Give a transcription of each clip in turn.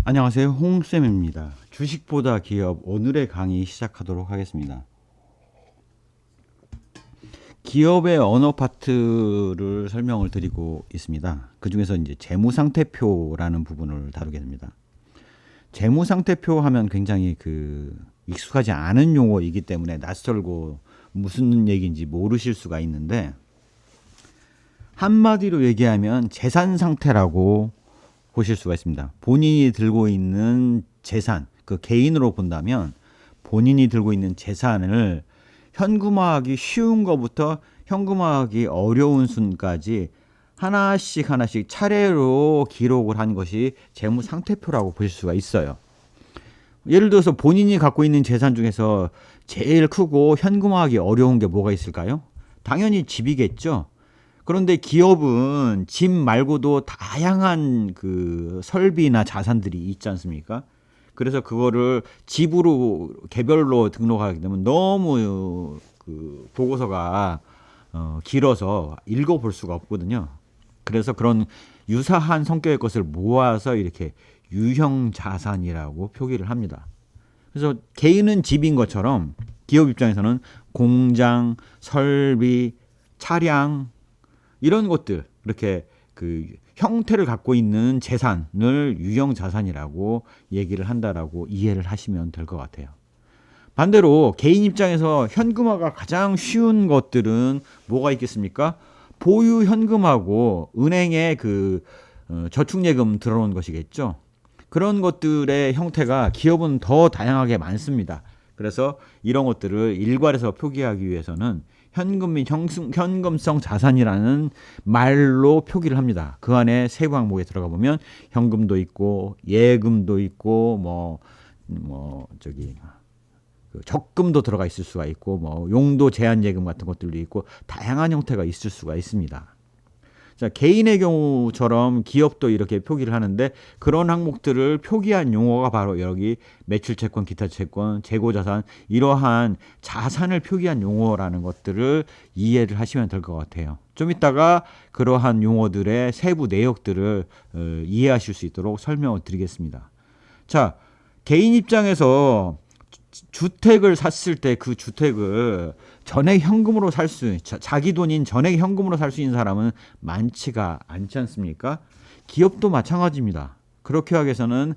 안녕하세요, 홍쌤입니다. 주식보다 기업 오늘의 강의 시작하도록 하겠습니다. 기업의 언어 파트를 설명을 드리고 있습니다. 그 중에서 이제 재무상태표라는 부분을 다루게 됩니다. 재무상태표 하면 굉장히 익숙하지 않은 용어이기 때문에 낯설고 무슨 얘기인지 모르실 수가 있는데, 한마디로 얘기하면 재산 상태라고 보실 수가 있습니다. 본인이 들고 있는 재산, 그 개인으로 본다면 본인이 들고 있는 재산을 현금화하기 쉬운 것부터 현금화하기 어려운 순까지 하나씩 차례로 기록을 한 것이 재무상태표라고 보실 수가 있어요. 예를 들어서 본인이 갖고 있는 재산 중에서 제일 크고 현금화하기 어려운 게 뭐가 있을까요? 당연히 집이겠죠. 그런데 기업은 집 말고도 다양한 설비나 자산들이 있지 않습니까? 그래서 그거를 집으로 개별로 등록하게 되면 너무 보고서가 길어서 읽어볼 수가 없거든요. 그래서 그런 유사한 성격의 것을 모아서 이렇게 유형 자산이라고 표기를 합니다. 그래서 개인은 집인 것처럼 기업 입장에서는 공장, 설비, 차량 이런 것들, 이렇게 형태를 갖고 있는 재산을 유형 자산이라고 얘기를 한다라고 이해를 하시면 될 것 같아요. 반대로 개인 입장에서 현금화가 가장 쉬운 것들은 뭐가 있겠습니까? 보유 현금하고 은행에 저축예금 들어놓은 것이겠죠. 그런 것들의 형태가 기업은 더 다양하게 많습니다. 그래서 이런 것들을 일괄해서 표기하기 위해서는 현금 및 현금성 자산이라는 말로 표기를 합니다. 그 안에 세부 항목에 들어가 보면 현금도 있고 예금도 있고 적금도 들어가 있을 수가 있고 용도 제한 예금 같은 것들도 있고 다양한 형태가 있을 수가 있습니다. 자, 개인의 경우처럼 기업도 이렇게 표기를 하는데 그런 항목들을 표기한 용어가 바로 여기 매출채권, 기타채권, 재고자산 이러한 자산을 표기한 용어라는 것들을 이해를 하시면 될 것 같아요. 좀 이따가 그러한 용어들의 세부 내역들을 이해하실 수 있도록 설명을 드리겠습니다. 자, 개인 입장에서 주택을 샀을 때 그 주택을 전액 현금으로 자기 돈인 전액 현금으로 살 수 있는 사람은 많지가 않지 않습니까? 기업도 마찬가지입니다. 그렇게 하기 위해서는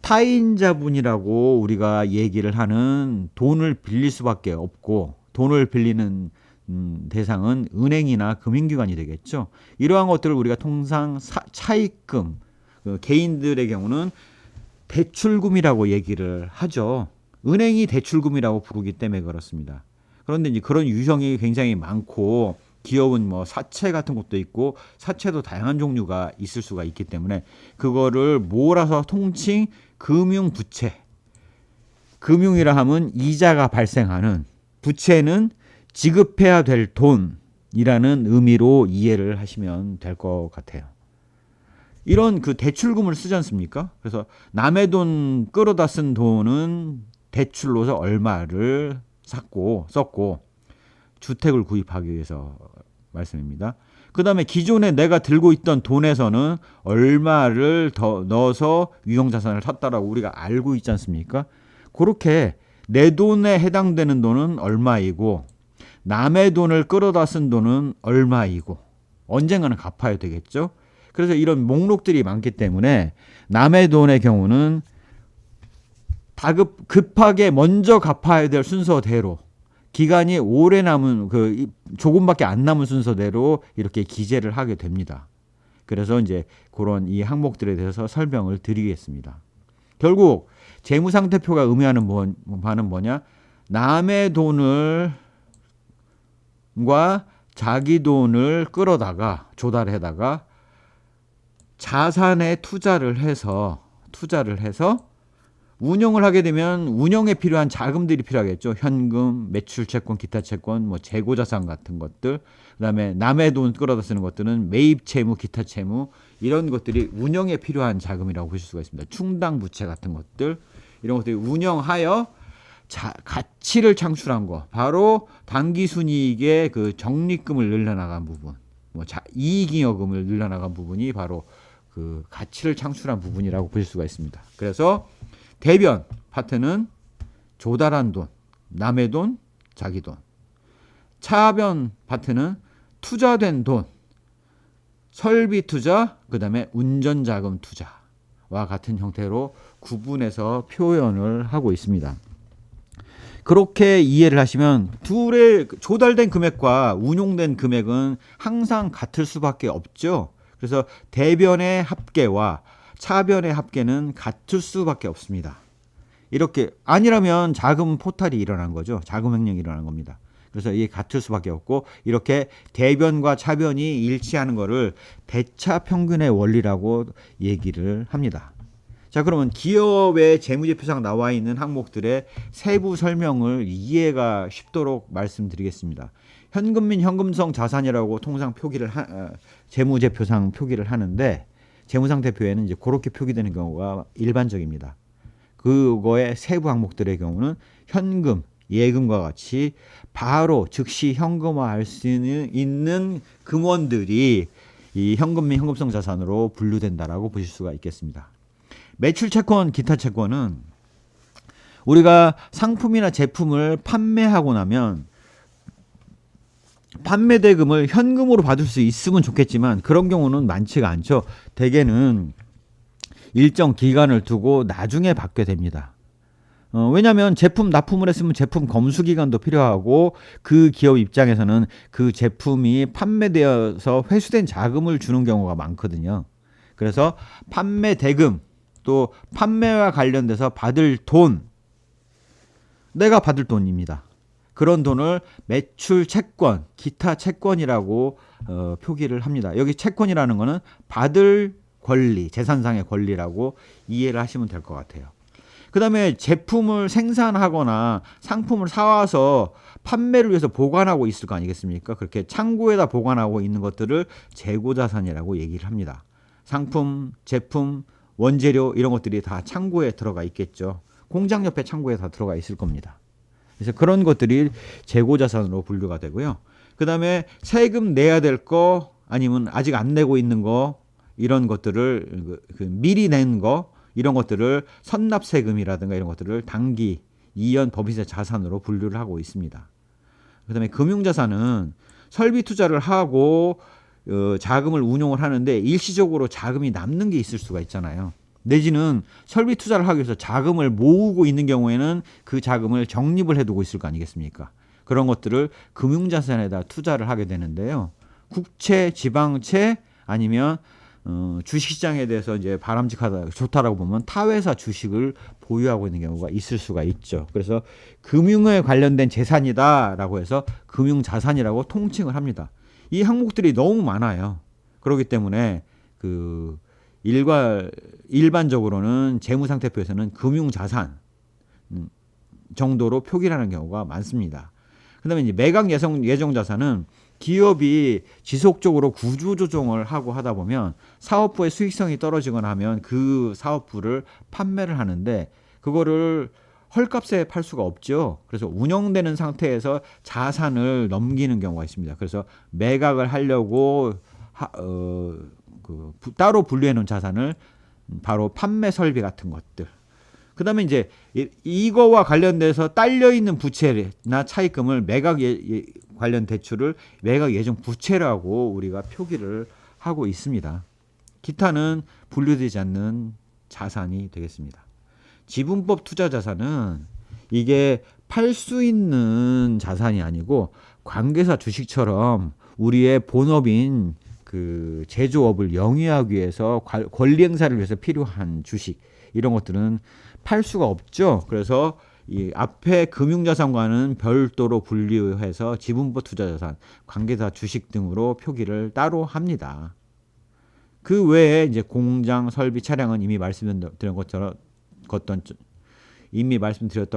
타인자분이라고 우리가 얘기를 하는 돈을 빌릴 수밖에 없고, 돈을 빌리는 대상은 은행이나 금융기관이 되겠죠. 이러한 것들을 우리가 통상 차입금, 개인들의 경우는 대출금이라고 얘기를 하죠. 은행이 대출금이라고 부르기 때문에 그렇습니다. 그런데 이제 그런 유형이 굉장히 많고, 기업은 사채 같은 것도 있고 사채도 다양한 종류가 있을 수가 있기 때문에 그거를 몰아서 통칭 금융부채. 금융이라 하면 이자가 발생하는, 부채는 지급해야 될 돈이라는 의미로 이해를 하시면 될 것 같아요. 이런 대출금을 쓰지 않습니까? 그래서 남의 돈 끌어다 쓴 돈은 대출로서 얼마를 썼고 주택을 구입하기 위해서 말씀입니다. 그 다음에 기존에 내가 들고 있던 돈에서는 얼마를 더 넣어서 유형자산을 샀다라고 우리가 알고 있지 않습니까? 그렇게 내 돈에 해당되는 돈은 얼마이고 남의 돈을 끌어다 쓴 돈은 얼마이고 언젠가는 갚아야 되겠죠. 그래서 이런 목록들이 많기 때문에 남의 돈의 경우는 급하게 먼저 갚아야 될 순서대로, 기간이 오래 남은 조금밖에 안 남은 순서대로 이렇게 기재를 하게 됩니다. 그래서 이제 그런 이 항목들에 대해서 설명을 드리겠습니다. 결국 재무상태표가 의미하는 바는 뭐냐? 남의 돈과 자기 돈을 끌어다가 조달해다가 자산에 투자를 해서 운영을 하게 되면 운영에 필요한 자금들이 필요하겠죠. 현금, 매출채권, 기타채권, 재고자산 같은 것들, 그다음에 남의 돈 끌어다 쓰는 것들은 매입채무, 기타채무 이런 것들이 운영에 필요한 자금이라고 보실 수가 있습니다. 충당부채 같은 것들, 이런 것들이 운영하여 가치를 창출한 거, 바로 당기순이익의 적립금을 늘려나간 부분, 이익잉여금을 늘려나간 부분이 바로 그 가치를 창출한 부분이라고 보실 수가 있습니다. 그래서 대변 파트는 조달한 돈, 남의 돈, 자기 돈. 차변 파트는 투자된 돈, 설비 투자, 그다음에 운전자금 투자와 같은 형태로 구분해서 표현을 하고 있습니다. 그렇게 이해를 하시면 둘의 조달된 금액과 운용된 금액은 항상 같을 수밖에 없죠. 그래서 대변의 합계와 차변의 합계는 같을 수밖에 없습니다. 이렇게 아니라면 자금 포탈이 일어난 거죠. 자금 횡령이 일어난 겁니다. 그래서 이게 같을 수밖에 없고 이렇게 대변과 차변이 일치하는 거를 대차 평균의 원리라고 얘기를 합니다. 자, 그러면 기업의 재무제표상 나와 있는 항목들의 세부 설명을 이해가 쉽도록 말씀드리겠습니다. 현금 및 현금성 자산이라고 통상 표기를 재무제표상 표기를 하는데 재무상태표에는 이제 그렇게 표기되는 경우가 일반적입니다. 그거의 세부 항목들의 경우는 현금, 예금과 같이 바로 즉시 현금화할 수 있는 금원들이 이 현금 및 현금성 자산으로 분류된다라고 보실 수가 있겠습니다. 매출 채권, 기타 채권은 우리가 상품이나 제품을 판매하고 나면 판매 대금을 현금으로 받을 수 있으면 좋겠지만 그런 경우는 많지가 않죠. 대개는 일정 기간을 두고 나중에 받게 됩니다. 왜냐하면 제품 납품을 했으면 제품 검수 기간도 필요하고 그 기업 입장에서는 그 제품이 판매되어서 회수된 자금을 주는 경우가 많거든요. 그래서 판매 대금 또 판매와 관련돼서 받을 돈, 내가 받을 돈입니다. 그런 돈을 매출 채권, 기타 채권이라고 표기를 합니다. 여기 채권이라는 거는 받을 권리, 재산상의 권리라고 이해를 하시면 될 것 같아요. 그 다음에 제품을 생산하거나 상품을 사와서 판매를 위해서 보관하고 있을 거 아니겠습니까? 그렇게 창고에다 보관하고 있는 것들을 재고자산이라고 얘기를 합니다. 상품, 제품, 원재료 이런 것들이 다 창고에 들어가 있겠죠. 공장 옆에 창고에 다 들어가 있을 겁니다. 그래서 그런 것들이 재고자산으로 분류가 되고요. 그 다음에 세금 내야 될 거 아니면 아직 안 내고 있는 거 이런 것들을 미리 낸 거 이런 것들을 선납세금이라든가 이런 것들을 당기, 이연 법인세 자산으로 분류를 하고 있습니다. 그 다음에 금융자산은 설비 투자를 하고 자금을 운용을 하는데 일시적으로 자금이 남는 게 있을 수가 있잖아요. 내지는 설비 투자를 하기 위해서 자금을 모으고 있는 경우에는 그 자금을 적립을 해두고 있을 거 아니겠습니까? 그런 것들을 금융자산에다 투자를 하게 되는데요. 국채, 지방채 아니면 주식시장에 대해서 이제 바람직하다, 좋다라고 보면 타회사 주식을 보유하고 있는 경우가 있을 수가 있죠. 그래서 금융에 관련된 재산이다라고 해서 금융자산이라고 통칭을 합니다. 이 항목들이 너무 많아요. 그렇기 때문에 일반적으로는 재무상태표에서는 금융자산 정도로 표기를 하는 경우가 많습니다. 그 다음에 이제 매각 예정자산은 기업이 지속적으로 구조조정을 하고 하다 보면 사업부의 수익성이 떨어지거나 하면 그 사업부를 판매를 하는데 그거를 헐값에 팔 수가 없죠. 그래서 운영되는 상태에서 자산을 넘기는 경우가 있습니다. 그래서 매각을 하려고 따로 분류해 놓은 자산을 바로 판매 설비 같은 것들. 그 다음에 이제 이거와 관련돼서 딸려있는 부채나 차입금을 매각 관련 대출을 매각 예정 부채라고 우리가 표기를 하고 있습니다. 기타는 분류되지 않는 자산이 되겠습니다. 지분법 투자 자산은 이게 팔 수 있는 자산이 아니고 관계사 주식처럼 우리의 본업인 그 제조업을 영위하기 위해서 권리 행사를 위해서 필요한 주식 이런 것들은 팔 수가 없죠. 그래서 이 앞에 금융자산과는 별도로 분류해서 지분법 투자자산, 관계사 주식 등으로 표기를 따로 합니다. 그 외에 이제 공장, 설비, 차량은 이미 말씀드렸던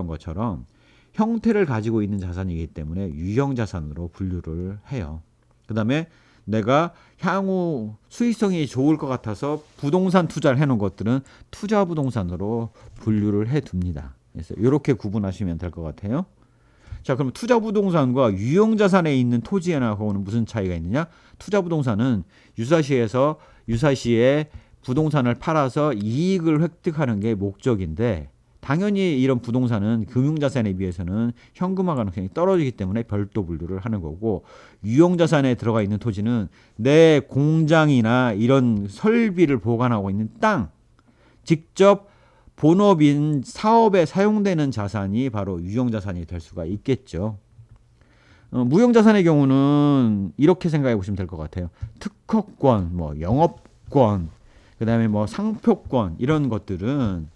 것처럼 형태를 가지고 있는 자산이기 때문에 유형자산으로 분류를 해요. 그 다음에 내가 향후 수익성이 좋을 것 같아서 부동산 투자를 해놓은 것들은 투자 부동산으로 분류를 해둡니다. 그래서 이렇게 구분하시면 될 것 같아요. 자, 그럼 투자 부동산과 유형 자산에 있는 토지나 하고는 무슨 차이가 있느냐? 투자 부동산은 유사시에 부동산을 팔아서 이익을 획득하는 게 목적인데 당연히 이런 부동산은 금융자산에 비해서는 현금화 가능성이 떨어지기 때문에 별도 분류를 하는 거고 유형자산에 들어가 있는 토지는 내 공장이나 이런 설비를 보관하고 있는 땅 직접 본업인 사업에 사용되는 자산이 바로 유형자산이 될 수가 있겠죠. 무형자산의 경우는 이렇게 생각해 보시면 될 것 같아요. 특허권, 뭐 영업권, 그다음에 뭐 상표권 이런 것들은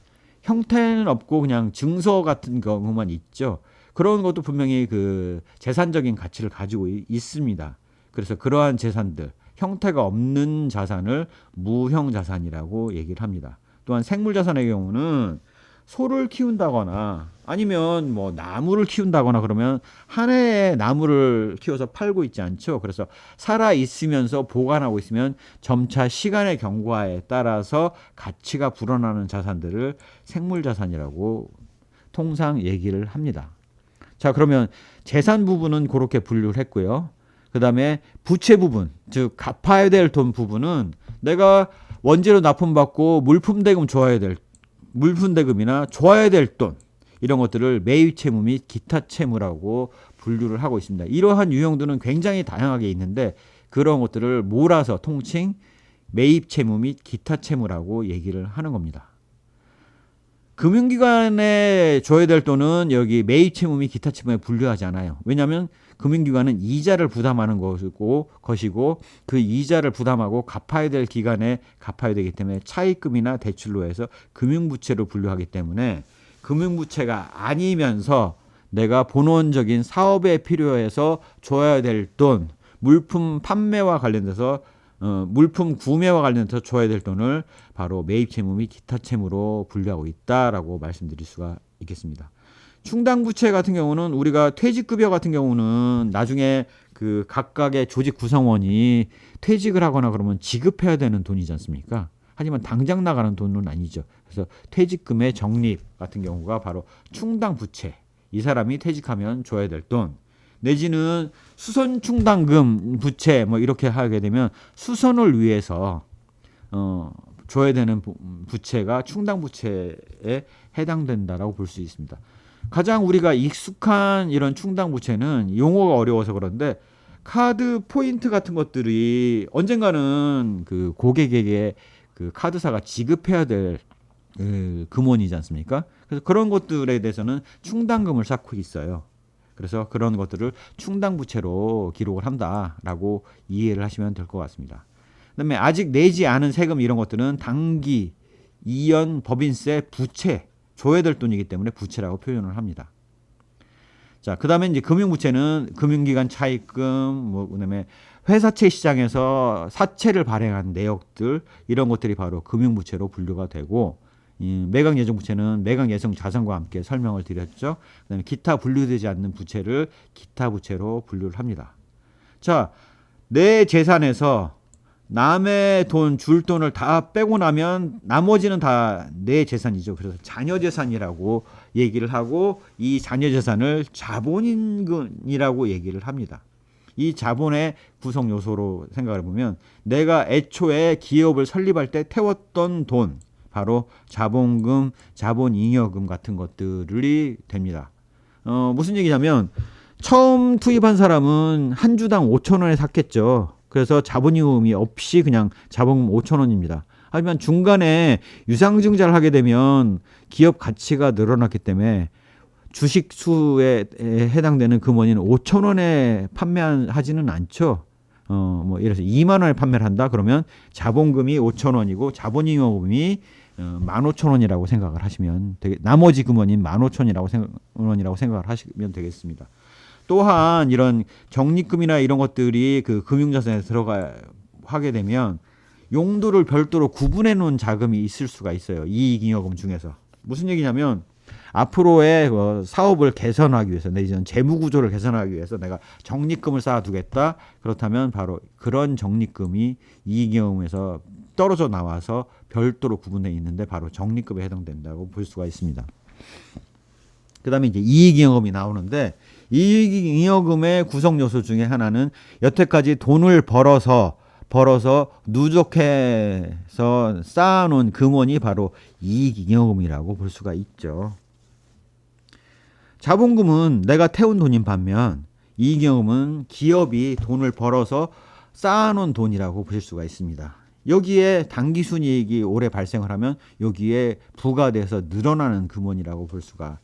형태는 없고 그냥 증서 같은 경우만 있죠. 그런 것도 분명히 그 재산적인 가치를 가지고 있습니다. 그래서 그러한 재산들, 형태가 없는 자산을 무형자산이라고 얘기를 합니다. 또한 생물자산의 경우는 소를 키운다거나 아니면 뭐 나무를 키운다거나 그러면 한 해에 나무를 키워서 팔고 있지 않죠. 그래서 살아 있으면서 보관하고 있으면 점차 시간의 경과에 따라서 가치가 불어나는 자산들을 생물자산이라고 통상 얘기를 합니다. 자, 그러면 재산 부분은 그렇게 분류를 했고요. 그 다음에 부채 부분, 즉 갚아야 될 돈 부분은 내가 원재료 납품받고 물품 대금 줘야 될 물품 대금이나 줘야 될 돈 이런 것들을 매입 채무 및 기타 채무라고 분류를 하고 있습니다. 이러한 유형들은 굉장히 다양하게 있는데 그런 것들을 몰아서 통칭 매입 채무 및 기타 채무라고 얘기를 하는 겁니다. 금융기관에 줘야 될 돈은 여기 매입 채무 및 기타 채무에 분류하지 않아요. 왜냐하면 금융기관은 이자를 부담하는 것이고 그 이자를 부담하고 갚아야 될 기간에 갚아야 되기 때문에 차입금이나 대출로 해서 금융부채로 분류하기 때문에 금융부채가 아니면서 내가 본원적인 사업에 필요해서 줘야 될 돈, 물품 판매와 관련돼서 물품 구매와 관련해서 줘야 될 돈을 바로 매입 채무 및 기타 채무로 분류하고 있다라고 말씀드릴 수가 있겠습니다. 충당부채 같은 경우는 우리가 퇴직급여 같은 경우는 나중에 그 각각의 조직 구성원이 퇴직을 하거나 그러면 지급해야 되는 돈이지 않습니까? 하지만 당장 나가는 돈은 아니죠. 그래서 퇴직금의 적립 같은 경우가 바로 충당부채. 이 사람이 퇴직하면 줘야 될 돈. 내지는 수선 충당금 부채 뭐 이렇게 하게 되면 수선을 위해서 줘야 되는 부채가 충당부채에 해당된다라고 볼 수 있습니다. 가장 우리가 익숙한 이런 충당부채는 용어가 어려워서 그런데 카드 포인트 같은 것들이 언젠가는 그 고객에게 그 카드사가 지급해야 될 금원이지 않습니까? 그래서 그런 것들에 대해서는 충당금을 쌓고 있어요. 그래서 그런 것들을 충당부채로 기록을 한다라고 이해를 하시면 될 것 같습니다. 그다음에 아직 내지 않은 세금 이런 것들은 당기, 이연, 법인세, 부채 줘야 될 돈이기 때문에 부채라고 표현을 합니다. 자, 그다음에 이제 금융부채는 금융기관 차입금, 뭐 그다음에 회사채 시장에서 사채를 발행한 내역들 이런 것들이 바로 금융부채로 분류가 되고 매각예정부채는 매각예정 자산과 함께 설명을 드렸죠. 그다음에 기타 분류되지 않는 부채를 기타부채로 분류를 합니다. 자, 내 재산에서 남의 돈, 줄 돈을 다 빼고 나면 나머지는 다 내 재산이죠. 그래서 자녀재산이라고 얘기를 하고 이 자녀재산을 자본인이라고 얘기를 합니다. 이 자본의 구성 요소로 생각을 해보면 내가 애초에 기업을 설립할 때 태웠던 돈, 바로 자본금, 자본잉여금 같은 것들이 됩니다. 무슨 얘기냐면 처음 투입한 사람은 한 주당 5,000원에 샀겠죠. 그래서 자본잉여금이 없이 그냥 자본금 5,000원입니다. 하지만 중간에 유상증자를 하게 되면 기업 가치가 늘어났기 때문에 주식 수에 해당되는 금원인 5,000원에 판매하지는 않죠. 뭐 예를 들어서 2만 원에 판매를 한다 그러면 자본금이 5,000원이고 자본잉여금이 15,000원이라고 생각을 하시면 나머지 금원인 15,000원이라고 생각을 하시면 되겠습니다. 또한 이런 적립금이나 이런 것들이 그 금융자산에 들어가 하게 되면 용도를 별도로 구분해 놓은 자금이 있을 수가 있어요. 이익잉여금 중에서. 무슨 얘기냐면 앞으로의 사업을 개선하기 위해서 내지는 재무구조를 개선하기 위해서 내가 적립금을 쌓아두겠다. 그렇다면 바로 그런 적립금이 이익잉여금에서 떨어져 나와서 별도로 구분되어 있는데 바로 적립금에 해당된다고 볼 수가 있습니다. 그 다음에 이제 이익잉여금이 나오는데 이익잉여금의 구성 요소 중에 하나는 여태까지 돈을 벌어서 벌어서 누적해서 쌓아놓은 금원이 바로 이익잉여금이라고 볼 수가 있죠. 자본금은 내가 태운 돈인 반면 이익잉여금은 기업이 돈을 벌어서 쌓아놓은 돈이라고 보실 수가 있습니다. 여기에 당기순이익이 오래 발생을 하면 여기에 부과돼서 늘어나는 금원이라고 볼 수가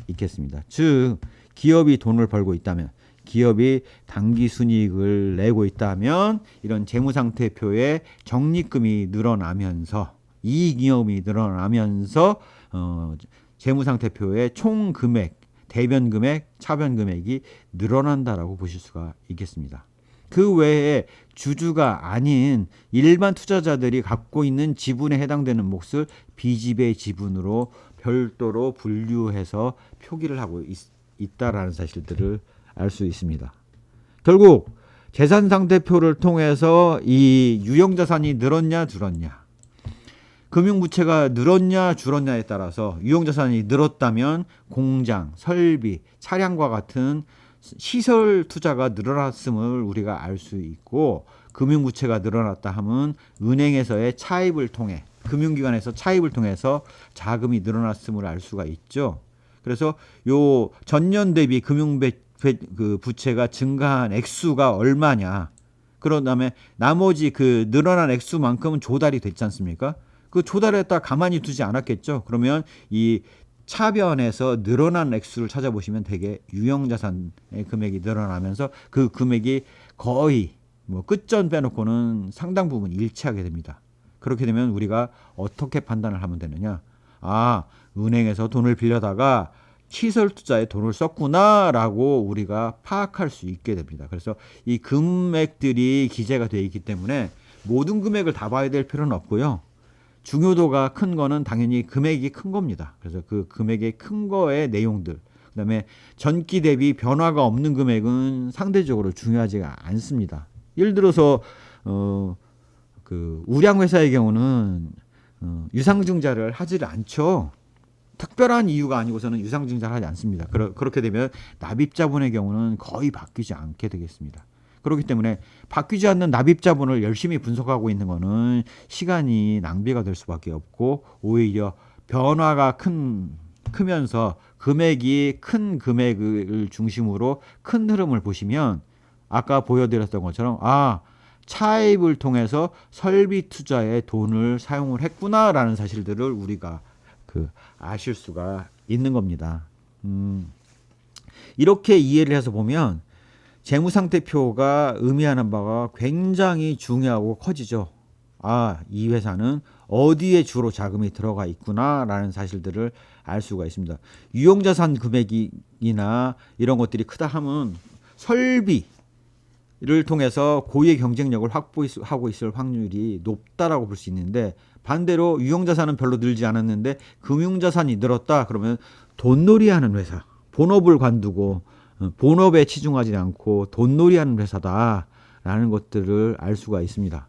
있겠습니다. 즉 기업이 돈을 벌고 있다면, 기업이 당기순이익을 내고 있다면 이런 재무상태표에 적립금이 늘어나면서 이익잉여금이 늘어나면서 재무상태표의 총 금액, 대변 금액, 차변 금액이 늘어난다라고 보실 수가 있겠습니다. 그 외에 주주가 아닌 일반 투자자들이 갖고 있는 지분에 해당되는 몫을 비지배 지분으로 별도로 분류해서 표기를 하고 있다라는 사실들을 알 수 있습니다. 결국 재산상태표를 통해서 이 유형자산이 늘었냐 줄었냐, 금융부채가 늘었냐 줄었냐에 따라서 유형자산이 늘었다면 공장, 설비, 차량과 같은 시설 투자가 늘어났음을 우리가 알 수 있고, 금융부채가 늘어났다 하면 은행에서의 차입을 통해, 금융기관에서 차입을 통해서 자금이 늘어났음을 알 수가 있죠. 그래서 요 전년 대비 부채가 증가한 액수가 얼마냐, 그런 다음에 나머지 그 늘어난 액수만큼은 조달이 됐지 않습니까? 그 조달했다 가만히 두지 않았겠죠. 그러면 이 차변에서 늘어난 액수를 찾아보시면 되게 유형자산의 금액이 늘어나면서 그 금액이 거의 뭐 끝전 빼놓고는 상당 부분 일치하게 됩니다. 그렇게 되면 우리가 어떻게 판단을 하면 되느냐? 아, 은행에서 돈을 빌려다가 시설 투자에 돈을 썼구나라고 우리가 파악할 수 있게 됩니다. 그래서 이 금액들이 기재가 되어 있기 때문에 모든 금액을 다 봐야 될 필요는 없고요. 중요도가 큰 거는 당연히 금액이 큰 겁니다. 그래서 그 금액의 큰 거의 내용들, 그다음에 전기 대비 변화가 없는 금액은 상대적으로 중요하지가 않습니다. 예를 들어서 그 우량 회사의 경우는 유상증자를 하지를 않죠. 특별한 이유가 아니고서는 유상증자를 하지 않습니다. 그렇게 되면 납입자본의 경우는 거의 바뀌지 않게 되겠습니다. 그렇기 때문에 바뀌지 않는 납입자본을 열심히 분석하고 있는 거는 시간이 낭비가 될 수밖에 없고, 오히려 변화가 크면서 금액이 큰 금액을 중심으로 큰 흐름을 보시면 아까 보여드렸던 것처럼 차입을 통해서 설비 투자에 돈을 사용을 했구나라는 사실들을 우리가 아실 수가 있는 겁니다. 이렇게 이해를 해서 보면 재무상태표가 의미하는 바가 굉장히 중요하고 커지죠. 이 회사는 어디에 주로 자금이 들어가 있구나라는 사실들을 알 수가 있습니다. 유형자산 금액이나 이런 것들이 크다 하면 설비를 통해서 고유의 경쟁력을 확보하고 있을 확률이 높다라고 볼 수 있는데, 반대로 유형자산은 별로 늘지 않았는데 금융자산이 늘었다 그러면 돈놀이하는 회사, 본업을 관두고 본업에 치중하지 않고 돈놀이하는 회사다라는 것들을 알 수가 있습니다.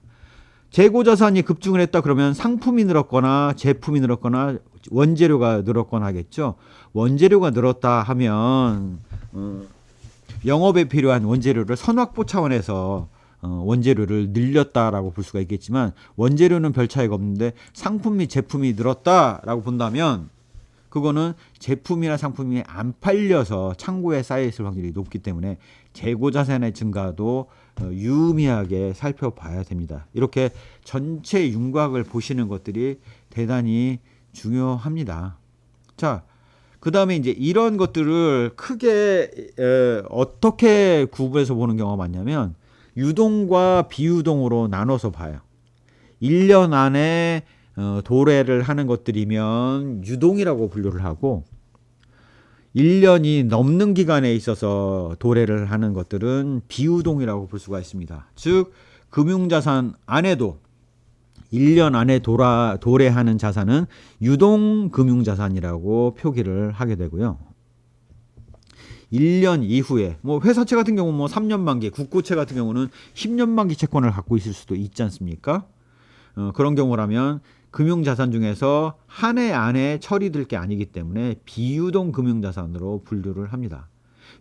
재고자산이 급증을 했다 그러면 상품이 늘었거나 제품이 늘었거나 원재료가 늘었거나 하겠죠. 원재료가 늘었다 하면 영업에 필요한 원재료를 선확보 차원에서 원재료를 늘렸다라고 볼 수가 있겠지만, 원재료는 별 차이가 없는데 상품 및 제품이 늘었다라고 본다면 그거는 제품이나 상품이 안 팔려서 창고에 쌓여있을 확률이 높기 때문에 재고자산의 증가도 유의미하게 살펴봐야 됩니다. 이렇게 전체 윤곽을 보시는 것들이 대단히 중요합니다. 자, 그 다음에 이제 이런 것들을 크게 어떻게 구분해서 보는 경우가 많냐면 유동과 비유동으로 나눠서 봐요. 1년 안에 도래를 하는 것들이면 유동이라고 분류를 하고, 1년이 넘는 기간에 있어서 도래를 하는 것들은 비유동이라고 볼 수가 있습니다. 즉 금융자산 안에도 1년 안에 도래하는 자산은 유동금융자산이라고 표기를 하게 되고요. 1년 이후에 회사채 같은 경우는 3년 만기, 국고채 같은 경우는 10년 만기 채권을 갖고 있을 수도 있지 않습니까? 그런 경우라면 금융자산 중에서 한 해 안에 처리될 게 아니기 때문에 비유동 금융자산으로 분류를 합니다.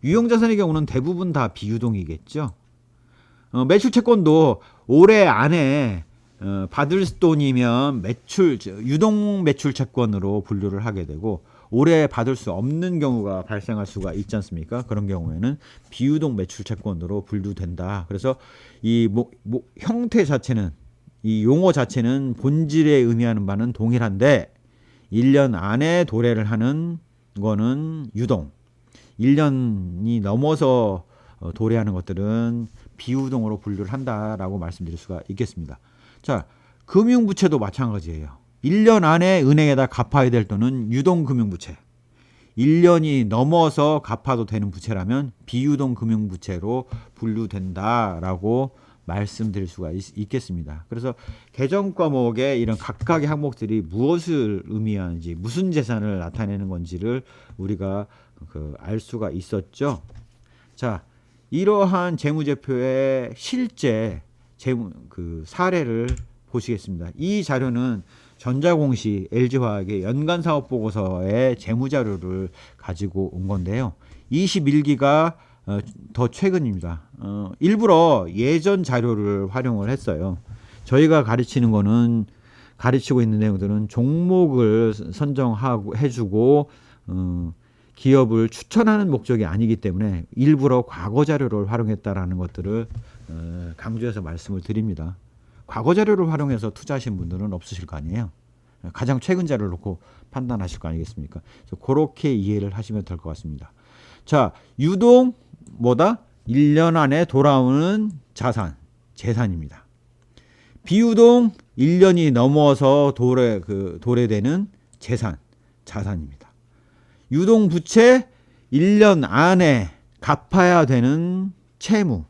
유형자산의 경우는 대부분 다 비유동이겠죠. 매출채권도 올해 안에 받을 돈이면 유동 매출 채권으로 분류를 하게 되고, 올해 받을 수 없는 경우가 발생할 수가 있지 않습니까? 그런 경우에는 비유동 매출 채권으로 분류된다. 그래서 이 형태 자체는, 이 용어 자체는 본질에 의미하는 바는 동일한데 1년 안에 도래를 하는 거는 유동, 1년이 넘어서 도래하는 것들은 비유동으로 분류를 한다라고 말씀드릴 수가 있겠습니다. 자, 금융부채도 마찬가지예요. 1년 안에 은행에다 갚아야 될 돈은 유동금융부채, 1년이 넘어서 갚아도 되는 부채라면 비유동금융부채로 분류된다라고 말씀드릴 수가 있겠습니다. 그래서 개정 과목의 이런 각각의 항목들이 무엇을 의미하는지, 무슨 재산을 나타내는 건지를 우리가 알 수가 있었죠. 자, 이러한 재무제표의 실제 사례를 보시겠습니다. 이 자료는 전자공시 LG화학의 연간사업보고서의 재무자료를 가지고 온 건데요. 21기가 더 최근입니다. 일부러 예전 자료를 활용을 했어요. 저희가 가르치고 있는 내용들은 종목을 선정하고 해주고 기업을 추천하는 목적이 아니기 때문에 일부러 과거 자료를 활용했다라는 것들을 강조해서 말씀을 드립니다. 과거 자료를 활용해서 투자하신 분들은 없으실 거 아니에요. 가장 최근 자료를 놓고 판단하실 거 아니겠습니까? 그래서 그렇게 이해를 하시면 될 것 같습니다. 자, 유동 1년 안에 돌아오는 재산입니다. 비유동 1년이 넘어서 도래되는 자산입니다. 유동 부채 1년 안에 갚아야 되는 채무,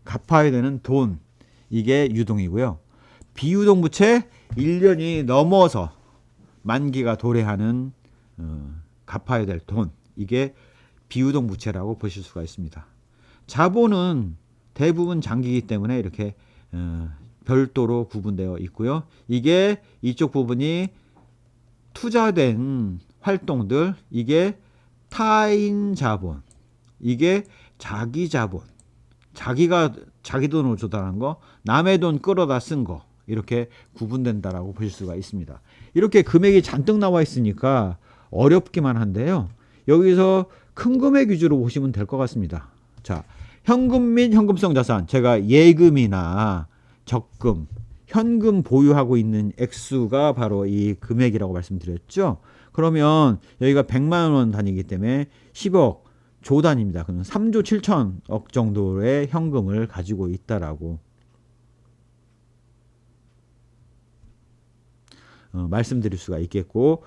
갚아야 되는 돈, 이게 유동이고요. 비유동 부채 1년이 넘어서 만기가 도래하는 갚아야 될 돈, 이게 비유동 부채라고 보실 수가 있습니다. 자본은 대부분 장기이기 때문에 이렇게 별도로 구분되어 있고요. 이게 이쪽 부분이 투자된 활동들, 이게 타인 자본, 이게 자기 자본, 자기 돈으로 조달한 거, 남의 돈 끌어다 쓴 거, 이렇게 구분된다라고 보실 수가 있습니다. 이렇게 금액이 잔뜩 나와 있으니까 어렵기만 한데요. 여기서 큰 금액 위주로 보시면 될 것 같습니다. 자, 현금 및 현금성 자산, 제가 예금이나 적금, 현금 보유하고 있는 액수가 바로 이 금액이라고 말씀드렸죠. 그러면 여기가 100만 원 단위이기 때문에 10억 조 단위입니다. 그럼 3조 7천억 정도의 현금을 가지고 있다라고 말씀드릴 수가 있겠고,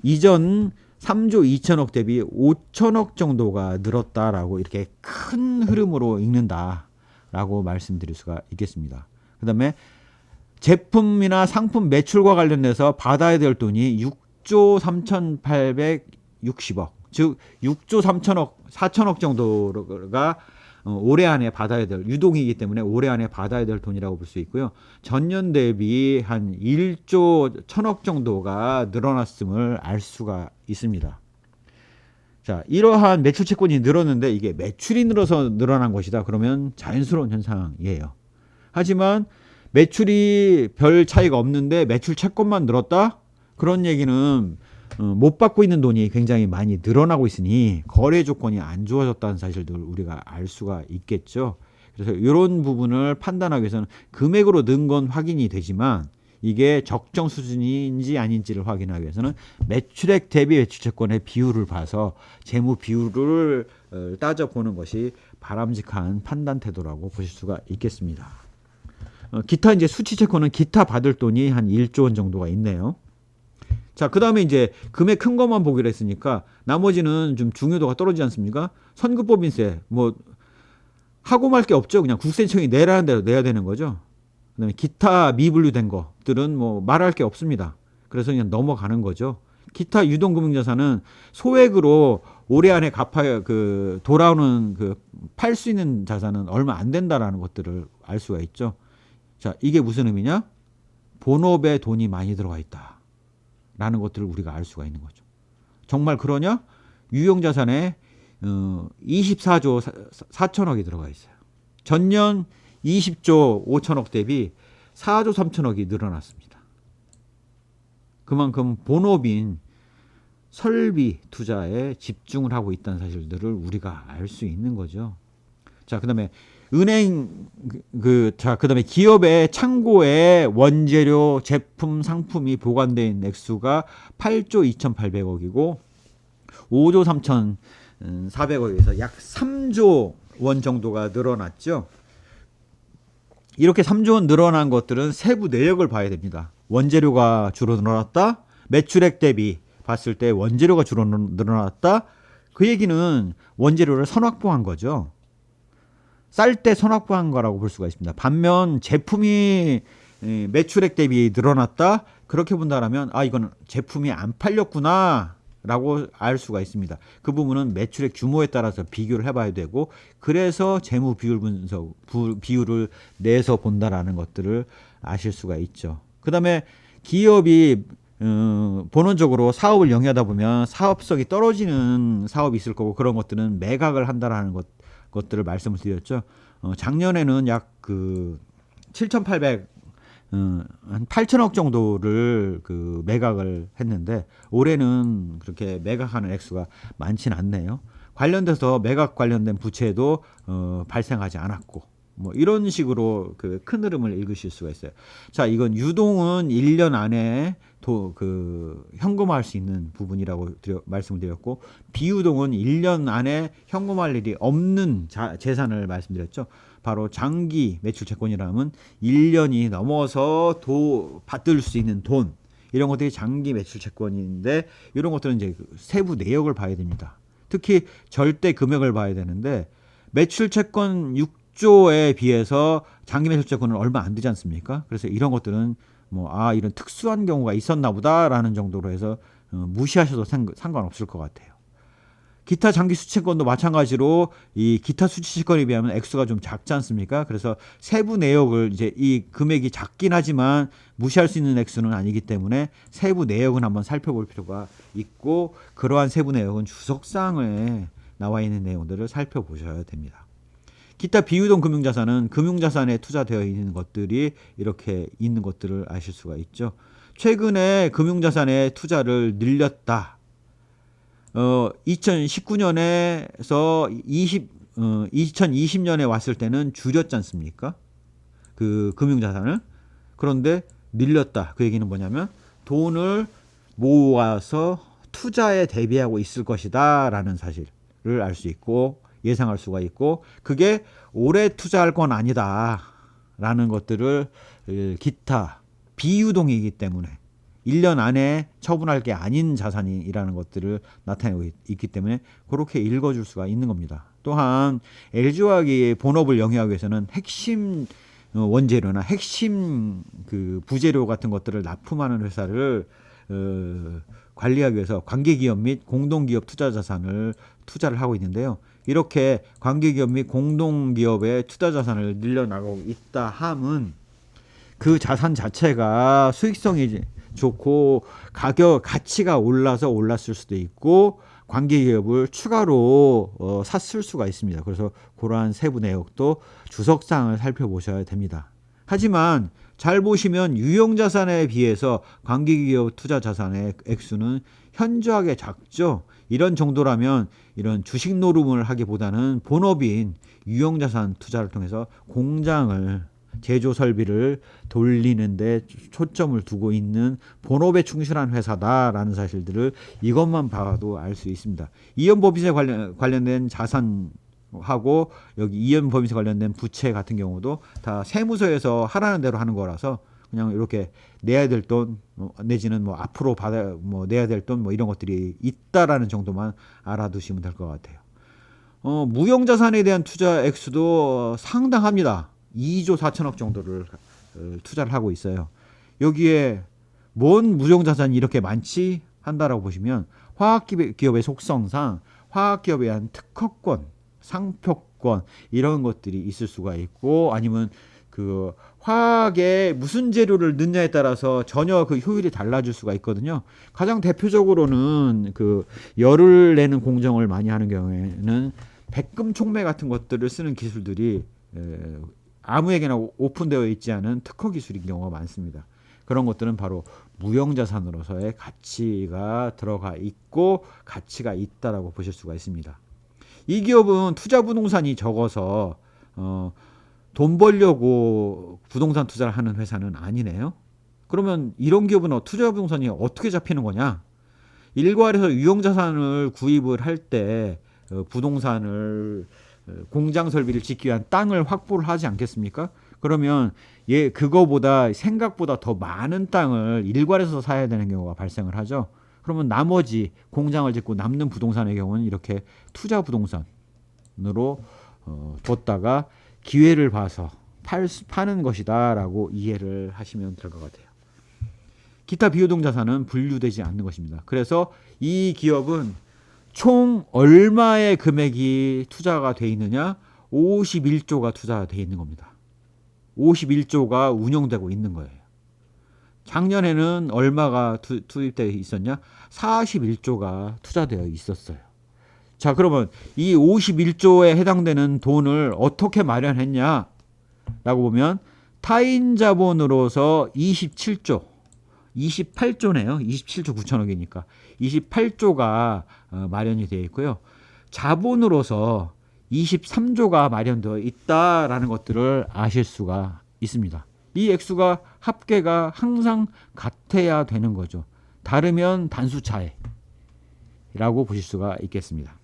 이전 3조 2천억 대비 5천억 정도가 늘었다라고 이렇게 큰 흐름으로 읽는다라고 말씀드릴 수가 있겠습니다. 그 다음에 제품이나 상품 매출과 관련돼서 받아야 될 돈이 6조 3,860억, 즉 6조 4천억 정도가 올해 안에 받아야 될 유동이기 때문에 올해 안에 받아야 될 돈이라고 볼 수 있고요. 전년 대비 한 1조 1천억 정도가 늘어났음을 알 수가 있습니다. 자, 이러한 매출 채권이 늘었는데 이게 매출이 늘어서 늘어난 것이다. 그러면 자연스러운 현상이에요. 하지만 매출이 별 차이가 없는데 매출 채권만 늘었다? 그런 얘기는 못 받고 있는 돈이 굉장히 많이 늘어나고 있으니 거래 조건이 안 좋아졌다는 사실들 우리가 알 수가 있겠죠. 그래서 이런 부분을 판단하기 위해서는 금액으로 는 건 확인이 되지만 이게 적정 수준인지 아닌지를 확인하기 위해서는 매출액 대비 매출채권의 비율을 봐서 재무 비율을 따져보는 것이 바람직한 판단 태도라고 보실 수가 있겠습니다. 기타 이제 수치채권은 기타 받을 돈이 한 1조 원 정도가 있네요. 자, 그 다음에 이제 금액 큰 것만 보기로 했으니까 나머지는 좀 중요도가 떨어지지 않습니까? 선급법인세, 하고 말 게 없죠. 그냥 국세청이 내라는 대로 내야 되는 거죠. 그 다음에 기타 미분류된 것들은 말할 게 없습니다. 그래서 그냥 넘어가는 거죠. 기타 유동금융자산은 소액으로 올해 안에 돌아오는 팔 수 있는 자산은 얼마 안 된다라는 것들을 알 수가 있죠. 자, 이게 무슨 의미냐? 본업에 돈이 많이 들어가 있다. 라는 것들을 우리가 알 수가 있는 거죠. 정말 그러냐? 유형자산에 24조 4천억이 들어가 있어요. 전년 20조 5천억 대비 4조 3천억이 늘어났습니다. 그만큼 본업인 설비 투자에 집중을 하고 있다는 사실들을 우리가 알 수 있는 거죠. 자, 그다음에 은행 그다음에 기업의 창고에 원재료, 제품, 상품이 보관되어 있는 액수가 8조 2,800억이고 5조 3,400억에서 약 3조 원 정도가 늘어났죠. 이렇게 3조 원 늘어난 것들은 세부 내역을 봐야 됩니다. 원재료가 주로 늘어났다. 매출액 대비 봤을 때 원재료가 주로 늘어났다. 그 얘기는 원재료를 선확보한 거죠. 쌀 때 선확보한 거라고 볼 수가 있습니다. 반면 제품이 매출액 대비 늘어났다. 그렇게 본다면 이건 제품이 안 팔렸구나 라고 알 수가 있습니다. 그 부분은 매출액 규모에 따라서 비교를 해봐야 되고, 그래서 재무 비율 분석 비율을 내서 본다라는 것들을 아실 수가 있죠. 그 다음에 기업이 본원적으로 사업을 영위하다 보면 사업성이 떨어지는 사업이 있을 거고, 그런 것들은 매각을 한다라는 것들을 말씀을 드렸죠. 작년에는 약 8천억 정도를 매각을 했는데, 올해는 그렇게 매각하는 액수가 많지는 않네요. 관련돼서 매각 관련된 부채도 발생하지 않았고, 뭐 이런 식으로 큰 흐름을 읽으실 수가 있어요. 자, 이건 유동은 1년 안에 현금화할 수 있는 부분이라고 말씀을 드렸고, 비유동은 1년 안에 현금화할 일이 없는 재산을 말씀드렸죠. 바로 장기 매출 채권이라면 1년이 넘어서 받을 수 있는 돈, 이런 것들이 장기 매출 채권인데, 이런 것들은 이제 세부 내역을 봐야 됩니다. 특히 절대 금액을 봐야 되는데, 매출 채권 6조에 비해서 장기 매출 채권은 얼마 안 되지 않습니까? 그래서 이런 것들은 이런 특수한 경우가 있었나 보다라는 정도로 해서 무시하셔도 상관없을 것 같아요. 기타 장기 수취채권도 마찬가지로 이 기타 수취채권에 비하면 액수가 좀 작지 않습니까? 그래서 세부 내역을, 이제 이 금액이 작긴 하지만 무시할 수 있는 액수는 아니기 때문에 세부 내역은 한번 살펴볼 필요가 있고, 그러한 세부 내역은 주석사항에 나와 있는 내용들을 살펴보셔야 됩니다. 기타 비유동 금융자산은 금융자산에 투자되어 있는 것들이 이렇게 있는 것들을 아실 수가 있죠. 최근에 금융자산의 투자를 늘렸다. 2019년에서 2020년에 왔을 때는 줄였지 않습니까? 금융자산을. 그런데 늘렸다. 그 얘기는 뭐냐면 돈을 모아서 투자에 대비하고 있을 것이다 라는 사실을 알 수 있고, 예상할 수가 있고, 그게 오래 투자할 건 아니다 라는 것들을 기타 비유동이기 때문에 1년 안에 처분할 게 아닌 자산이라는 것들을 나타내고 있기 때문에 그렇게 읽어줄 수가 있는 겁니다. 또한 LG화학의 본업을 영위하기 위해서는 핵심 원재료나 핵심 부재료 같은 것들을 납품하는 회사를 관리하기 위해서 관계기업 및 공동기업 투자자산을 투자를 하고 있는데요. 이렇게 관계기업 및 공동기업의 투자자산을 늘려나가고 있다 함은 그 자산 자체가 수익성이 좋고 가치가 올랐을 수도 있고, 관계기업을 추가로 샀을 수가 있습니다. 그래서 그러한 세부 내역도 주석사항을 살펴보셔야 됩니다. 하지만 잘 보시면 유형자산에 비해서 관계기업 투자자산의 액수는 현저하게 작죠. 이런 정도라면 이런 주식 노름을 하기보다는 본업인 유형자산 투자를 통해서 공장을, 제조 설비를 돌리는 데 초점을 두고 있는 본업에 충실한 회사다라는 사실들을 이것만 봐도 알 수 있습니다. 이연법인세 관련된 자산하고 여기 이연법인세 관련된 부채 같은 경우도 다 세무서에서 하라는 대로 하는 거라서 그냥 이렇게 내야 될 돈 내지는 앞으로 내야 될 돈 이런 것들이 있다라는 정도만 알아두시면 될 것 같아요. 무형자산에 대한 투자 액수도 상당합니다. 2조 4천억 정도를 투자를 하고 있어요. 여기에 뭔 무형자산이 이렇게 많지 한다라고 보시면, 화학기업의 속성상 화학기업에 대한 특허권, 상표권 이런 것들이 있을 수가 있고, 아니면 화학에 무슨 재료를 넣냐에 따라서 전혀 효율이 달라질 수가 있거든요. 가장 대표적으로는 열을 내는 공정을 많이 하는 경우에는 백금 촉매 같은 것들을 쓰는 기술들이 아무에게나 오픈되어 있지 않은 특허 기술인 경우가 많습니다. 그런 것들은 바로 무형자산으로서의 가치가 들어가 있고 가치가 있다라고 보실 수가 있습니다. 이 기업은 투자 부동산이 적어서 돈 벌려고 부동산 투자를 하는 회사는 아니네요. 그러면 이런 기업은 투자 부동산이 어떻게 잡히는 거냐? 일괄해서 유형자산을 구입을 할 때 부동산을 공장 설비를 짓기 위한 땅을 확보를 하지 않겠습니까? 그러면 그거보다 생각보다 더 많은 땅을 일괄해서 사야 되는 경우가 발생을 하죠. 그러면 나머지 공장을 짓고 남는 부동산의 경우는 이렇게 투자 부동산으로 뒀다가 기회를 봐서 파는 것이다라고 이해를 하시면 될 것 같아요. 기타 비유동 자산은 분류되지 않는 것입니다. 그래서 이 기업은 총 얼마의 금액이 투자가 돼 있느냐? 51조가 투자가 돼 있는 겁니다. 51조가 운영되고 있는 거예요. 작년에는 얼마가 투입되어 있었냐? 41조가 투자되어 있었어요. 자, 그러면 이 51조에 해당되는 돈을 어떻게 마련했냐? 라고 보면 타인 자본으로서 28조네요. 27조 9천억이니까 28조가 마련이 되어 있고요. 자본으로서 23조가 마련되어 있다라는 것들을 아실 수가 있습니다. 이 액수가 합계가 항상 같아야 되는 거죠. 다르면 단수차이라고 보실 수가 있겠습니다.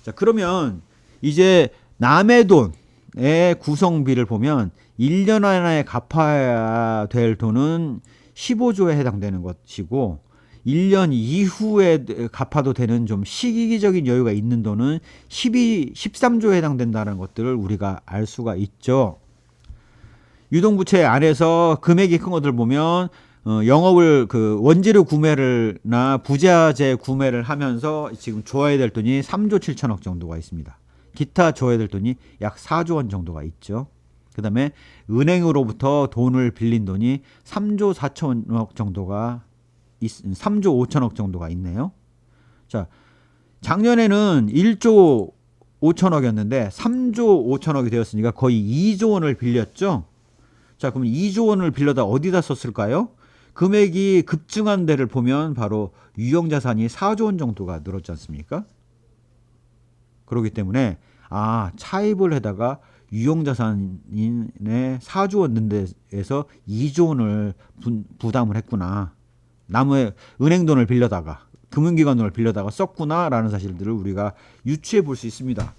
자, 그러면 이제 남의 돈의 구성비를 보면 1년 안에 갚아야 될 돈은 15조에 해당되는 것이고 1년 이후에 갚아도 되는 좀 시기적인 여유가 있는 돈은 13조에 해당된다는 것들을 우리가 알 수가 있죠. 유동부채 안에서 금액이 큰 것들 보면 영업을 원재료 구매를나 부자재 구매를 하면서 지금 줘야 될 돈이 3조 7천억 정도가 있습니다. 기타 줘야 될 돈이 약 4조 원 정도가 있죠. 그 다음에 은행으로부터 돈을 빌린 돈이 3조 4천억 정도가 3조 5천억 정도가 있네요. 자, 작년에는 1조 5천억이었는데 3조 5천억이 되었으니까 거의 2조 원을 빌렸죠. 자, 그럼 2조 원을 빌려다 어디다 썼을까요? 금액이 급증한 데를 보면 바로 유형자산이 4조 원 정도가 늘었지 않습니까? 그렇기 때문에 차입을 해다가 유형자산의 4조 원 는 데에서 2조 원을 부담을 했구나. 남의 은행 돈을 빌려다가 금융기관 돈을 빌려다가 썼구나라는 사실들을 우리가 유추해 볼 수 있습니다.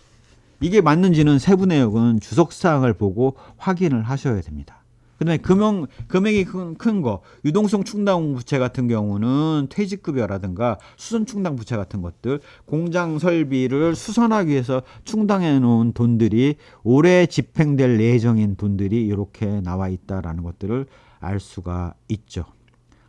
이게 맞는지는 세부 내역은 주석사항을 보고 확인을 하셔야 됩니다. 그 다음에 금액이 큰 거, 유동성 충당 부채 같은 경우는 퇴직급여라든가 수선 충당 부채 같은 것들, 공장 설비를 수선하기 위해서 충당해 놓은 돈들이 올해 집행될 예정인 돈들이 이렇게 나와 있다라는 것들을 알 수가 있죠.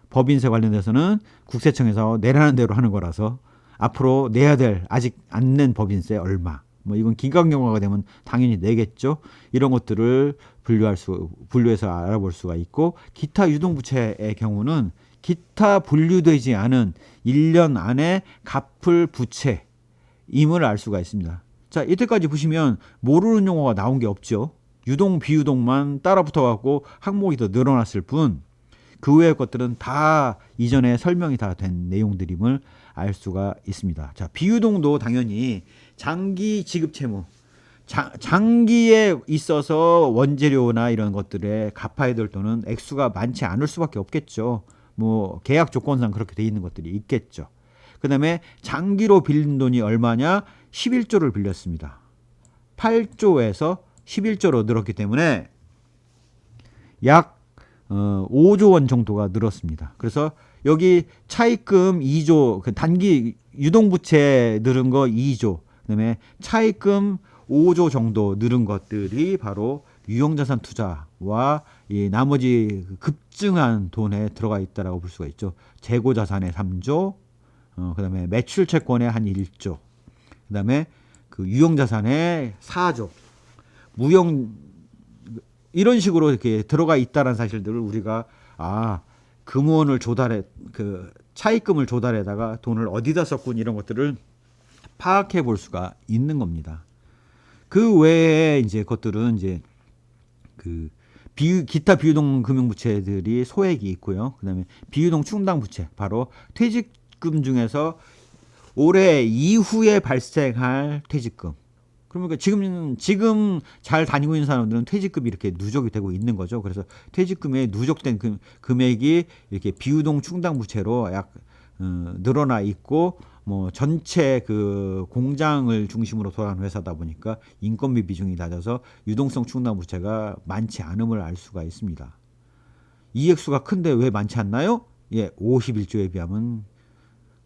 법인세 관련돼서는 국세청에서 내라는 대로 하는 거라서 앞으로 내야 될 아직 안 낸 법인세 얼마, 이건 기각영화가 되면 당연히 내겠죠. 이런 것들을 분류해서 알아볼 수가 있고, 기타 유동부채의 경우는 기타 분류되지 않은 1년 안에 갚을 부채임을 알 수가 있습니다. 자, 이때까지 보시면 모르는 용어가 나온 게 없죠. 유동 비유동만 따라 붙어갖고 항목이 더 늘어났을 뿐 그 외의 것들은 다 이전에 설명이 다 된 내용들임을 알 수가 있습니다. 자, 비유동도 당연히 장기 지급 채무, 장기에 있어서 원재료나 이런 것들에 갚아야 될 돈은 액수가 많지 않을 수밖에 없겠죠. 계약 조건상 그렇게 돼 있는 것들이 있겠죠. 그 다음에 장기로 빌린 돈이 얼마냐? 11조를 빌렸습니다. 8조에서 11조로 늘었기 때문에 약 5조 원 정도가 늘었습니다. 그래서 여기 차입금 2조, 단기 유동부채 늘은 거 2조, 그다음에 차입금 5조 정도 늘은 것들이 바로 유형자산 투자와 이 나머지 급증한 돈에 들어가 있다라고 볼 수가 있죠. 재고자산의 3조, 그다음에 매출채권의 한 1조, 그다음에 유형자산의 4조, 이런 식으로 이렇게 들어가 있다는 사실들을 우리가 금원을 차입금을 조달해다가 돈을 어디다 썼군 이런 것들을 파악해 볼 수가 있는 겁니다. 그 외에 이제 것들은 이제 그 기타 비유동 금융부채들이 소액이 있고요. 그다음에 비유동 충당부채, 바로 퇴직금 중에서 올해 이후에 발생할 퇴직금. 그러니까 지금 잘 다니고 있는 사람들은 퇴직금이 이렇게 누적이 되고 있는 거죠. 그래서 퇴직금에 누적된 금액이 이렇게 비유동 충당부채로 늘어나 있고, 뭐 전체 그 공장을 중심으로 돌아가는 회사다 보니까 인건비 비중이 낮아서 유동성 충당부채가 많지 않음을 알 수가 있습니다. 이 액수가 큰데 왜 많지 않나요? 예, 51조에 비하면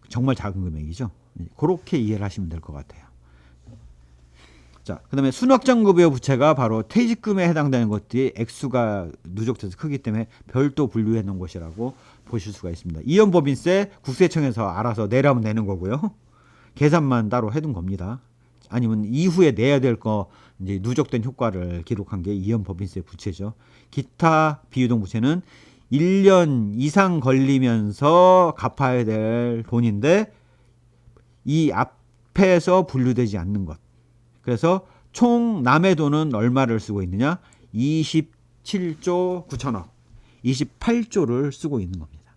정말 작은 금액이죠. 그렇게 이해를 하시면 될 것 같아요. 자, 그다음에 순확정급여 부채가 바로 퇴직금에 해당되는 것들이 액수가 누적돼서 크기 때문에 별도 분류해 놓은 것이라고 보실 수가 있습니다. 이연법인세 국세청에서 알아서 내라면 내는 거고요. 계산만 따로 해둔 겁니다. 아니면 이후에 내야 될 거 이제 누적된 효과를 기록한 게 이연법인세 부채죠. 기타 비유동 부채는 1년 이상 걸리면서 갚아야 될 돈인데 이 앞에서 분류되지 않는 것. 그래서 총 남의 돈은 얼마를 쓰고 있느냐? 27조 9천억, 28조를 쓰고 있는 겁니다.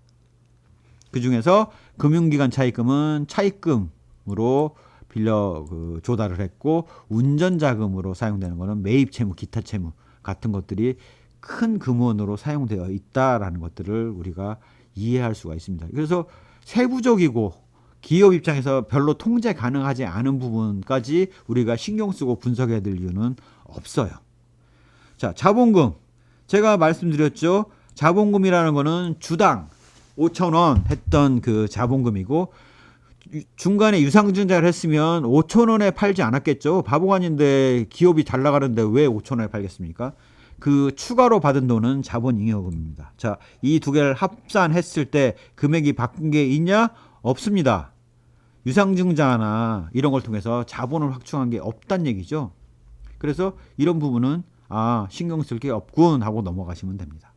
그 중에서 금융기관 차입금은 차입금으로 빌려 조달을 했고, 운전자금으로 사용되는 것은 매입 채무, 기타 채무 같은 것들이 큰 금원으로 사용되어 있다라는 것들을 우리가 이해할 수가 있습니다. 그래서 세부적이고 기업 입장에서 별로 통제 가능하지 않은 부분까지 우리가 신경 쓰고 분석해야 될 이유는 없어요. 자, 자본금. 제가 말씀드렸죠. 자본금이라는 거는 주당 5,000원 했던 그 자본금이고, 중간에 유상증자를 했으면 5,000원에 팔지 않았겠죠. 바보가 아닌데 기업이 잘 나가는데 왜 5,000원에 팔겠습니까? 그 추가로 받은 돈은 자본잉여금입니다. 자, 이 두 개를 합산했을 때 금액이 바뀐 게 있냐? 없습니다. 유상증자나 이런 걸 통해서 자본을 확충한 게 없단 얘기죠. 그래서 이런 부분은 신경 쓸 게 없군 하고 넘어가시면 됩니다.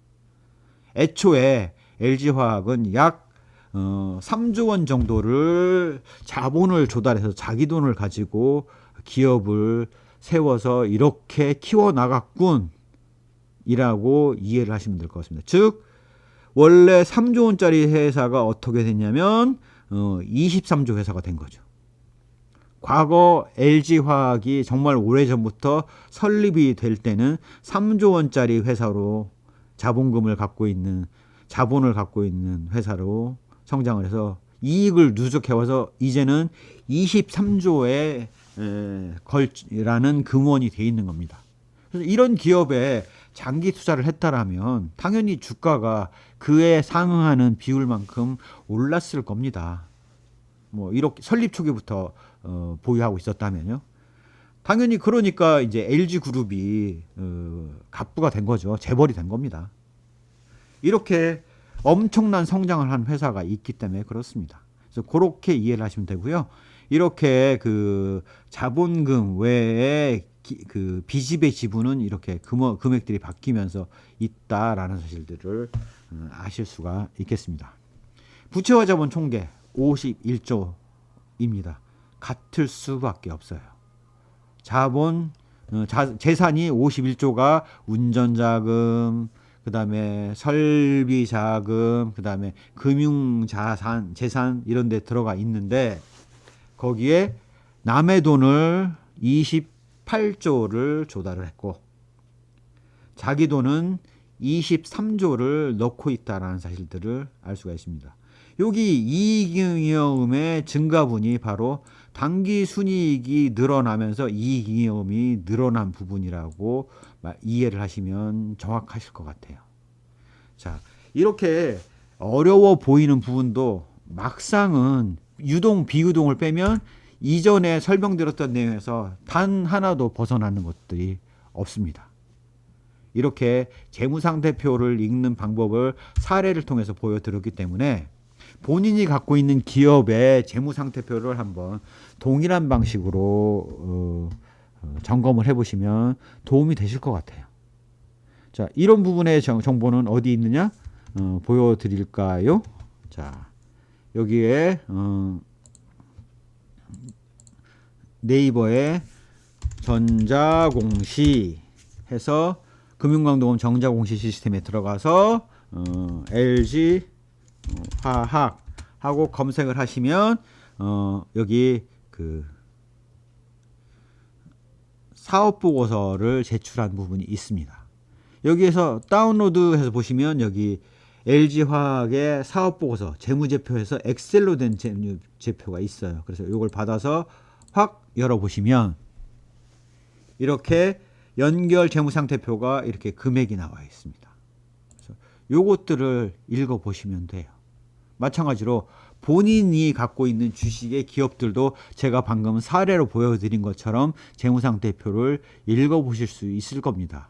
애초에 LG화학은 약 3조 원 정도를 자본을 조달해서 자기 돈을 가지고 기업을 세워서 이렇게 키워나갔군 이라고 이해를 하시면 될 것 같습니다. 즉 원래 3조 원짜리 회사가 어떻게 됐냐면 23조 회사가 된 거죠. 과거 LG화학이 정말 오래전부터 설립이 될 때는 3조 원짜리 회사로 자본을 갖고 있는 회사로 성장을 해서 이익을 누적해와서 이제는 23조에 걸라는 금원이 돼 있는 겁니다. 그래서 이런 기업에 장기 투자를 했다라면 당연히 주가가 그에 상응하는 비율만큼 올랐을 겁니다. 뭐 이렇게 설립 초기부터 보유하고 있었다면요. 당연히 그러니까 이제 LG 그룹이 갑부가 된 거죠. 재벌이 된 겁니다. 이렇게 엄청난 성장을 한 회사가 있기 때문에 그렇습니다. 그래서 그렇게 이해를 하시면 되고요. 이렇게 그 자본금 외에 그 비집의 지분은 이렇게 금액들이 바뀌면서 있다라는 사실들을 아실 수가 있겠습니다. 부채와 자본 총계 51조입니다. 같을 수밖에 없어요. 재산이 51조가 운전자금, 그 다음에 설비자금, 그 다음에 금융자산, 재산 이런 데 들어가 있는데 거기에 남의 돈을 28조를 조달을 했고 자기 돈은 23조를 넣고 있다는 사실들을 알 수가 있습니다. 여기 이익잉여금의 증가분이 바로 당기순이익이 늘어나면서 이익잉여금이 늘어난 부분이라고 이해를 하시면 정확하실 것 같아요. 자, 이렇게 어려워 보이는 부분도 막상은 유동, 비유동을 빼면 이전에 설명드렸던 내용에서 단 하나도 벗어나는 것들이 없습니다. 이렇게 재무상태표를 읽는 방법을 사례를 통해서 보여드렸기 때문에 본인이 갖고 있는 기업의 재무상태표를 한번 동일한 방식으로 점검을 해보시면 도움이 되실 것 같아요. 자, 이런 부분의 정보는 어디 있느냐? 보여드릴까요? 자, 여기에 네이버에 전자공시 해서 금융감독원 정자공시 시스템에 들어가서 LG 화학 하고 검색을 하시면 여기 그 사업보고서를 제출한 부분이 있습니다. 여기에서 다운로드해서 보시면 여기 LG화학의 사업보고서 재무제표에서 엑셀로 된 재무제표가 있어요. 그래서 이걸 받아서 확 열어보시면 이렇게 연결 재무상태표가 이렇게 금액이 나와 있습니다. 그래서 요것들을 읽어보시면 돼요. 마찬가지로 본인이 갖고 있는 주식의 기업들도 제가 방금 사례로 보여드린 것처럼 재무상태표를 읽어보실 수 있을 겁니다.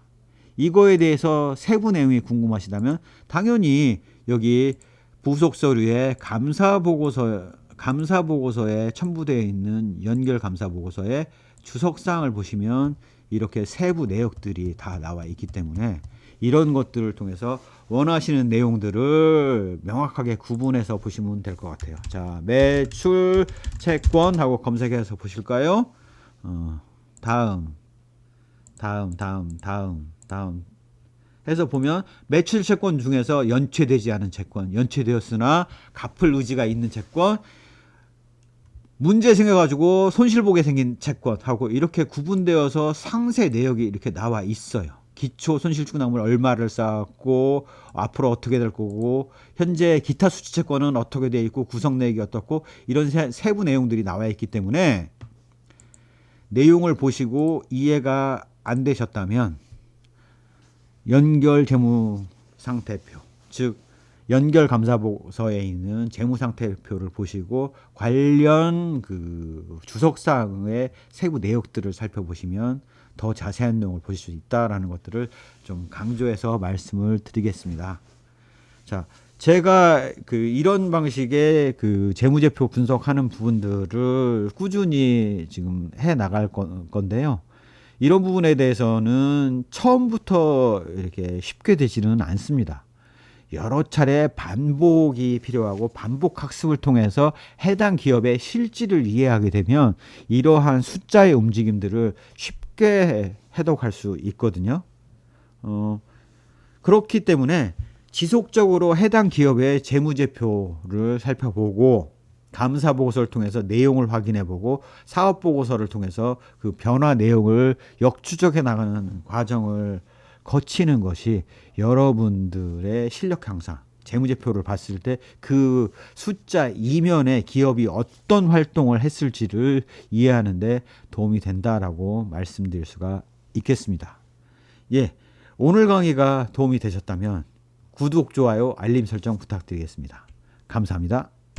이거에 대해서 세부 내용이 궁금하시다면 당연히 여기 부속 서류에 감사보고서에 첨부되어 있는 연결 감사보고서에 주석사항을 보시면 이렇게 세부 내역들이 다 나와 있기 때문에 이런 것들을 통해서 원하시는 내용들을 명확하게 구분해서 보시면 될 것 같아요. 자, 매출 채권 하고 검색해서 보실까요? 다음 해서 보면 매출 채권 중에서 연체되지 않은 채권, 연체되었으나 갚을 의지가 있는 채권, 문제 생겨가지고 손실보게 생긴 채권하고 이렇게 구분되어서 상세 내역이 이렇게 나와 있어요. 기초 손실충당물 얼마를 쌓았고 앞으로 어떻게 될 거고 현재 기타 수취채권은 어떻게 되어 있고 구성 내역이 어떻고 이런 세부 내용들이 나와 있기 때문에 내용을 보시고 이해가 안 되셨다면 연결 재무상태표, 즉 연결 감사보고서에 있는 재무상태표를 보시고 관련 그 주석사항의 세부 내역들을 살펴보시면 더 자세한 내용을 보실 수 있다라는 것들을 좀 강조해서 말씀을 드리겠습니다. 자, 제가 그 이런 방식의 그 재무제표 분석하는 부분들을 꾸준히 지금 해 나갈 건데요. 이런 부분에 대해서는 처음부터 이렇게 쉽게 되지는 않습니다. 여러 차례 반복이 필요하고 반복 학습을 통해서 해당 기업의 실질을 이해하게 되면 이러한 숫자의 움직임들을 쉽게 해독할 수 있거든요. 그렇기 때문에 지속적으로 해당 기업의 재무제표를 살펴보고 감사보고서를 통해서 내용을 확인해보고 사업보고서를 통해서 그 변화 내용을 역추적해 나가는 과정을 거치는 것이 여러분들의 실력 향상, 재무제표를 봤을 때 그 숫자 이면에 기업이 어떤 활동을 했을지를 이해하는 데 도움이 된다라고 말씀드릴 수가 있겠습니다. 예, 오늘 강의가 도움이 되셨다면 구독, 좋아요, 알림 설정 부탁드리겠습니다. 감사합니다.